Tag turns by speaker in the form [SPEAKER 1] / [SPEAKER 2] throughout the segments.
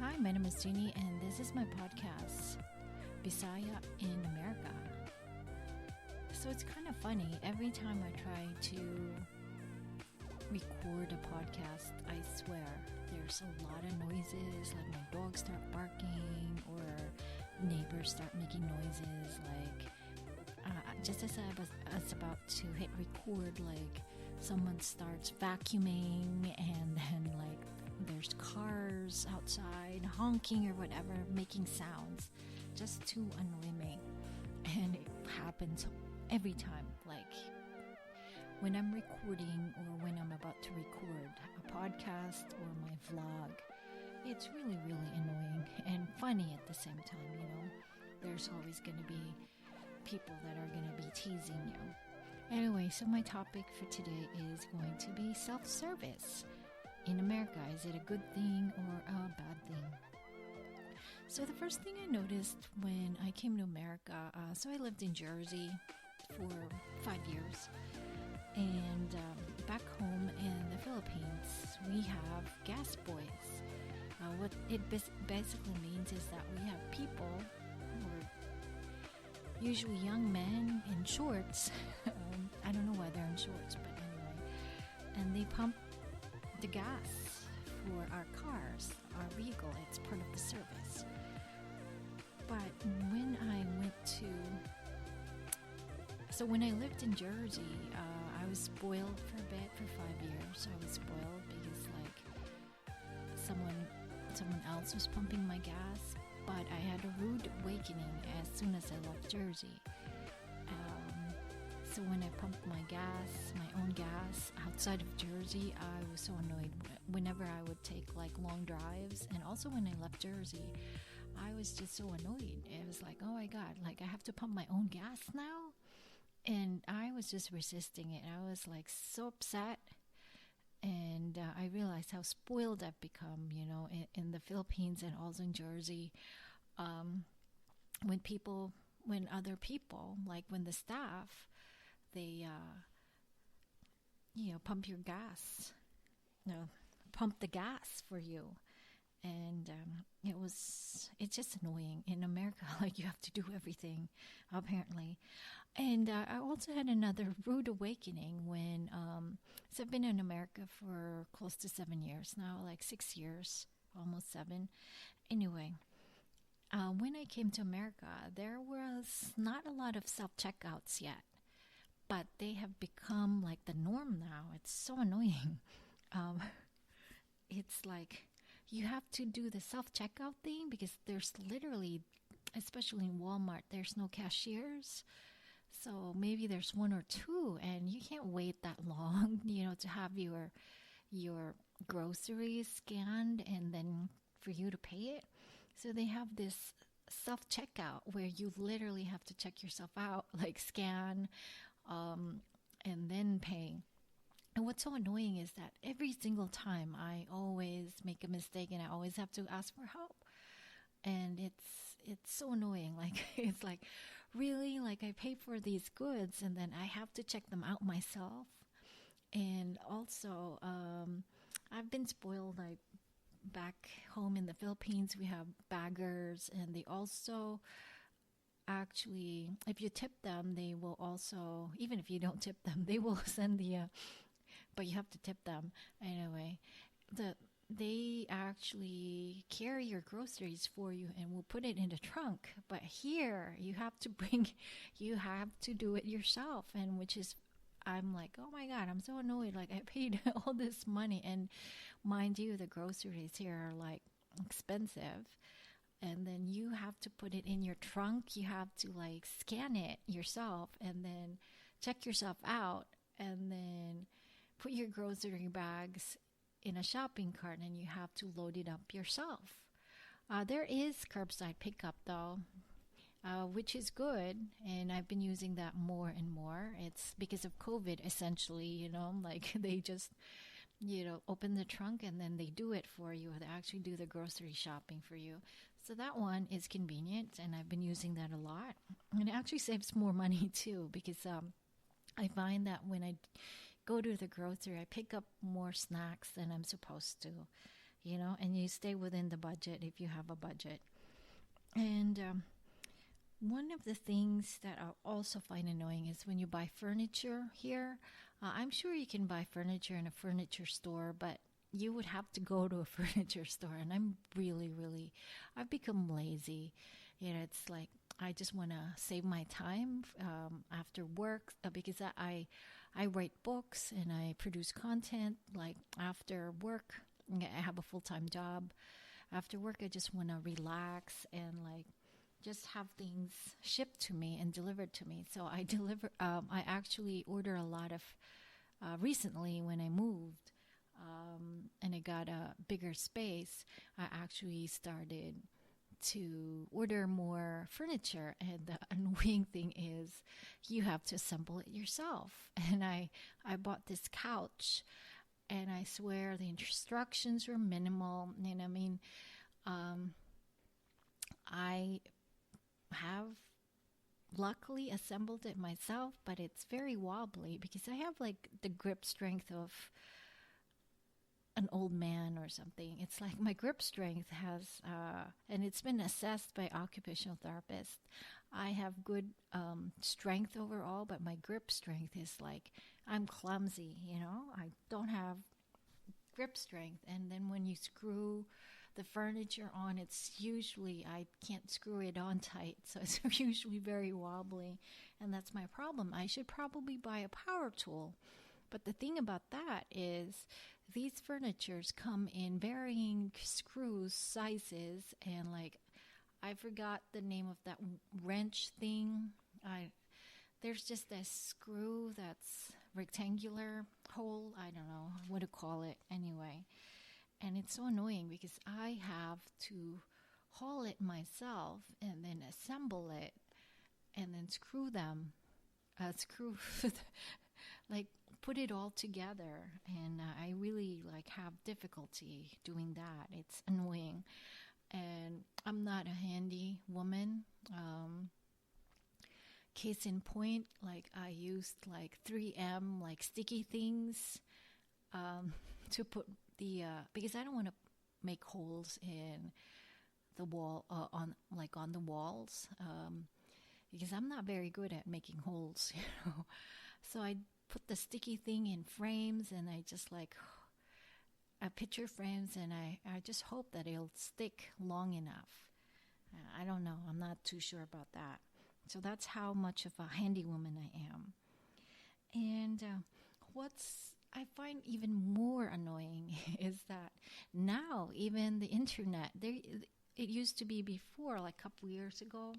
[SPEAKER 1] Hi, my name is Jeannie, and this is my podcast, Bisaya in America. So it's kind of funny. Every time I try to record a podcast, I swear there's a lot of noises, like my dogs start barking or neighbors start making noises, like just as I was about to hit record, like someone starts vacuuming and then like there's cars outside honking or whatever, making sounds just to annoy me. And it happens every time, like when I'm recording or when I'm about to record a podcast or my vlog. It's really, really annoying and funny at the same time, you know. There's always going to be people that are going to be teasing you. Anyway, so my topic for today is going to be self-service in America. Is it a good thing or a bad thing? So the first thing I noticed when I came to America, so I lived in Jersey for 5 years. And back home in the Philippines, we have gas boys. What it basically means is that we have people, or usually young men in shorts. I don't know why they're in shorts, but anyway. And they pump the gas for our cars, our vehicle. It's part of the service. But when I lived in Jersey, I was spoiled for a bit for 5 years. I was spoiled because like someone else was pumping my gas, but I had a rude awakening as soon as I left Jersey. So when I pumped my own gas outside of Jersey, I was so annoyed. Whenever I would take like long drives, and also when I left Jersey, I was just so annoyed. It was like, oh my God, like I have to pump my own gas now? And I was just resisting it. I was like so upset. And I realized how spoiled I've become, you know, in the Philippines and also in Jersey. When other people, like when the staff, they, pump your gas, pump the gas for you. And it's just annoying. In America, like you have to do everything, apparently. And I also had another rude awakening when, so I've been in America for close to 7 years now, like 6 years, almost 7. Anyway, when I came to America, there was not a lot of self-checkouts yet, but they have become like the norm now. It's so annoying. It's like you have to do the self-checkout thing because there's literally, especially in Walmart, there's no cashiers. So maybe there's one or two, and you can't wait that long, to have your groceries scanned and then for you to pay it. So they have this self-checkout where you literally have to check yourself out, like scan, and then pay. And what's so annoying is that every single time I always make a mistake and I always have to ask for help. And it's so annoying. Like, it's like, really? Like, I pay for these goods and then I have to check them out myself. And also, I've been spoiled. Like, back home in the Philippines, we have baggers, and they also actually, if you tip them, they will also, even if you don't tip them, they will send but you have to tip them. Anyway, they actually carry your groceries for you and will put it in the trunk. But here, you have to do it yourself. And I'm like, oh my God, I'm so annoyed. Like, I paid all this money. And mind you, the groceries here are like expensive. And then you have to put it in your trunk. You have to like scan it yourself and then check yourself out and then put your grocery bags in a shopping cart, and you have to load it up yourself. There is curbside pickup though, which is good, and I've been using that more and more. It's because of COVID, essentially, like they just, open the trunk and then they do it for you. They actually do the grocery shopping for you. So that one is convenient, and I've been using that a lot. And it actually saves more money too, because I find that when I go to the grocery, I pick up more snacks than I'm supposed to. and you stay within the budget if you have a budget. And one of the things that I also find annoying is when you buy furniture here. I'm sure you can buy furniture in a furniture store, but you would have to go to a furniture store. And I'm really, I've become lazy. It's like I just want to save my time after work because I write books and I produce content. Like after work, I have a full-time job. After work, I just want to relax and like just have things shipped to me and delivered to me. So I actually order a lot of, recently when I moved and I got a bigger space, I actually started to order more furniture. And the annoying thing is you have to assemble it yourself. And I bought this couch and I swear the instructions were minimal. And I mean, I have luckily assembled it myself, but it's very wobbly because I have like the grip strength of an old man or something. It's like my grip strength has, and it's been assessed by occupational therapists. I have good strength overall, but my grip strength is like, I'm clumsy, I don't have grip strength. And then when you screw the furniture on, it's usually, I can't screw it on tight. So it's usually very wobbly. And that's my problem. I should probably buy a power tool. But the thing about that is these furnitures come in varying screws, sizes, and like, I forgot the name of that wrench thing. There's just this screw that's rectangular hole. I don't know what to call it anyway. And it's so annoying because I have to haul it myself and then assemble it and then screw like put it all together. And I really like have difficulty doing that. It's annoying. And I'm not a handy woman. Case in point, like I used like 3M like sticky things to put because I don't want to make holes in the wall on the walls because I'm not very good at making holes, So I put the sticky thing in frames and I just like picture frames and I just hope that it'll stick long enough. I don't know. I'm not too sure about that. So that's how much of a handy woman I am. And what's I find even more annoying is that now even the internet, it used to be before, like a couple years ago,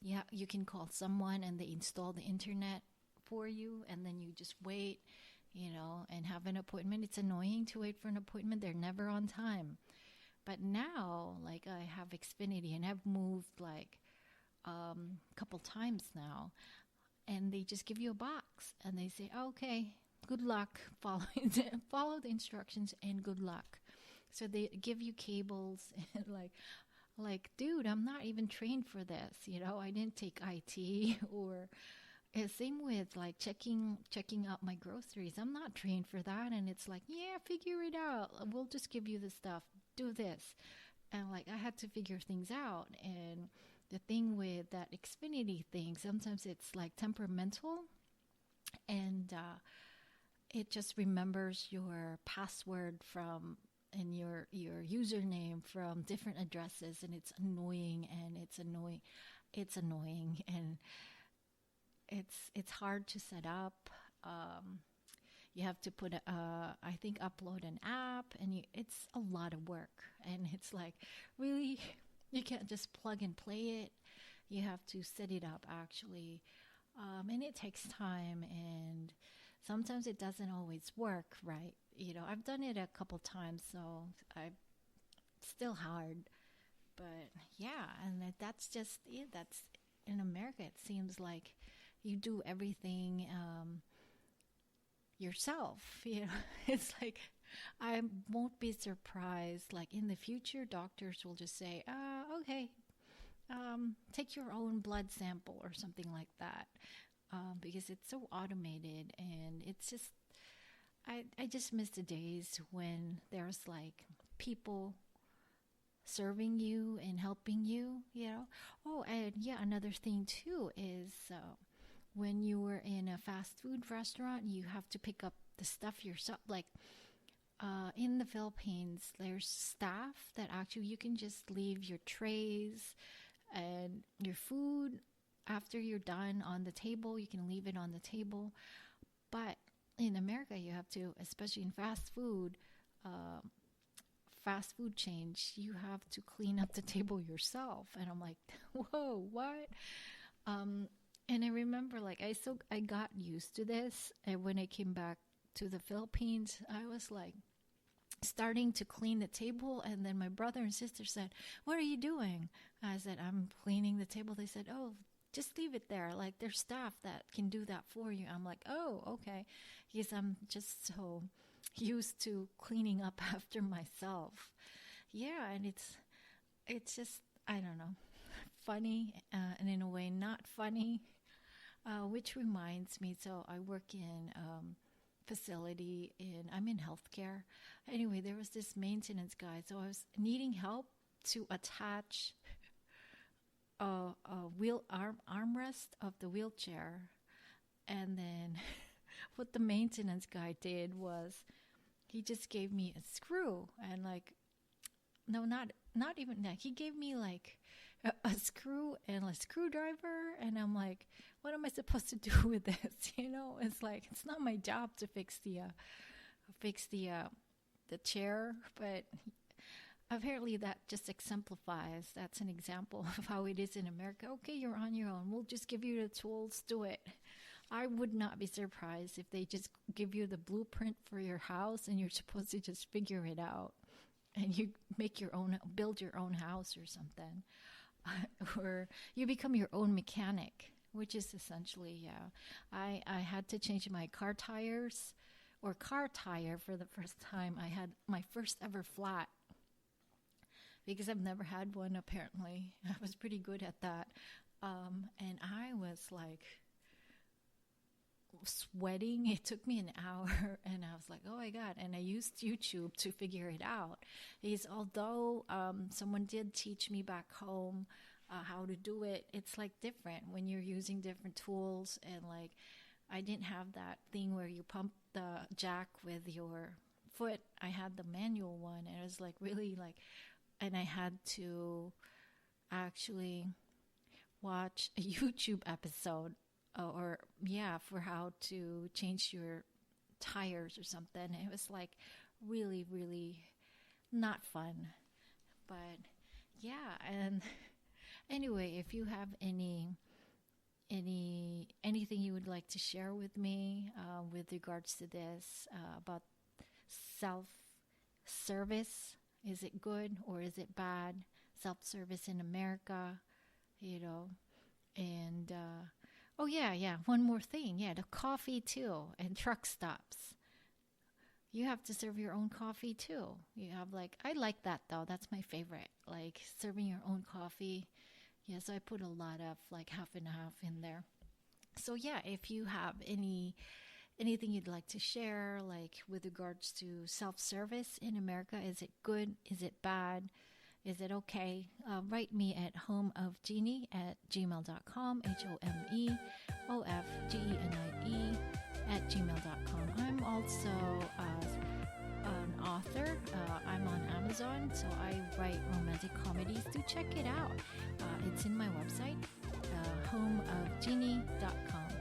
[SPEAKER 1] you can call someone and they install the internet for you and then you just wait, and have an appointment. It's annoying to wait for an appointment. They're never on time. But now, like I have Xfinity and I've moved like a couple times now and they just give you a box and they say, okay, good luck, follow the instructions and good luck. So they give you cables and like, dude, I'm not even trained for this. I didn't take IT or same with like checking out my groceries. I'm not trained for that. And it's like, yeah, figure it out. We'll just give you the stuff. Do this. And like, I had to figure things out. And the thing with that Xfinity thing, sometimes it's like temperamental and, it just remembers your password and your username from different addresses, and it's annoying and it's hard to set up. You have to put upload an app, and it's a lot of work, and it's like really you can't just plug and play it. You have to set it up actually, and it takes time and. Sometimes it doesn't always work right. I've done it a couple times, so it's still hard. But yeah, and that's just it. That's in America. It seems like you do everything yourself. It's like I won't be surprised. Like in the future, doctors will just say, "Okay, take your own blood sample" or something like that. Because it's so automated and it's just, I just miss the days when there's like people serving you and helping you, you know. Oh, and yeah, another thing too is when you were in a fast food restaurant, you have to pick up the stuff yourself. Like in the Philippines, there's staff that actually you can just leave your trays and your food after you're done on the table. You can leave it on the table. But in America, you have to, especially in fast food chains, you have to clean up the table yourself. And I'm like, whoa, what? And I remember, like, I got used to this. And when I came back to the Philippines, I was like starting to clean the table. And then my brother and sister said, "What are you doing?" I said, "I'm cleaning the table." They said, "Oh, just leave it there. Like, there's staff that can do that for you." I'm like, "Oh, okay." Because I'm just so used to cleaning up after myself. Yeah, and it's just, I don't know, funny, and in a way not funny. Which reminds me, so I work in facility I'm in healthcare. Anyway, there was this maintenance guy, so I was needing help to attach a wheel armrest of the wheelchair, and then what the maintenance guy did was he just gave me a screw, and like, no, not even that. He gave me like a screw and a screwdriver, and I'm like, what am I supposed to do with this? You know, it's like, it's not my job to fix the chair, but apparently that just exemplifies, that's an example of how it is in America. Okay, you're on your own. We'll just give you the tools, do it. I would not be surprised if they just give you the blueprint for your house and you're supposed to just figure it out. And you build your own house or something. Or you become your own mechanic, which is essentially, yeah. I had to change my car tire for the first time. I had my first ever flat because I've never had one, apparently. I was pretty good at that. And I was like sweating. It took me an hour, and I was like, oh my God. And I used YouTube to figure it out. Although someone did teach me back home how to do it, it's like different when you're using different tools. And like, I didn't have that thing where you pump the jack with your foot. I had the manual one, and it was like really like, and I had to actually watch a YouTube episode for how to change your tires or something. It was like really, really not fun. But yeah, and anyway, if you have anything you would like to share with me with regards to this about self-service, is it good or is it bad? Self-service in America, you know, and oh yeah, one more thing. Yeah, the coffee too, and truck stops. You have to serve your own coffee too. You have I like that though. That's my favorite. Like serving your own coffee. Yeah, so I put a lot of like half and half in there. So yeah, if you have anything you'd like to share, like with regards to self-service in America, is it good? Is it bad? Is it okay? Write me at homeofgenie@gmail.com, homeofgenie@gmail.com. I'm also an author. I'm on Amazon, so I write romantic comedies. Do check it out. It's in my website, homeofgenie.com,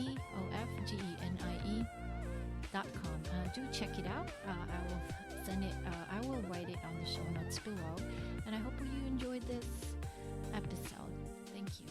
[SPEAKER 1] homeofgenie.com. Do check it out. I will write it on the show notes below. And I hope you enjoyed this episode. Thank you.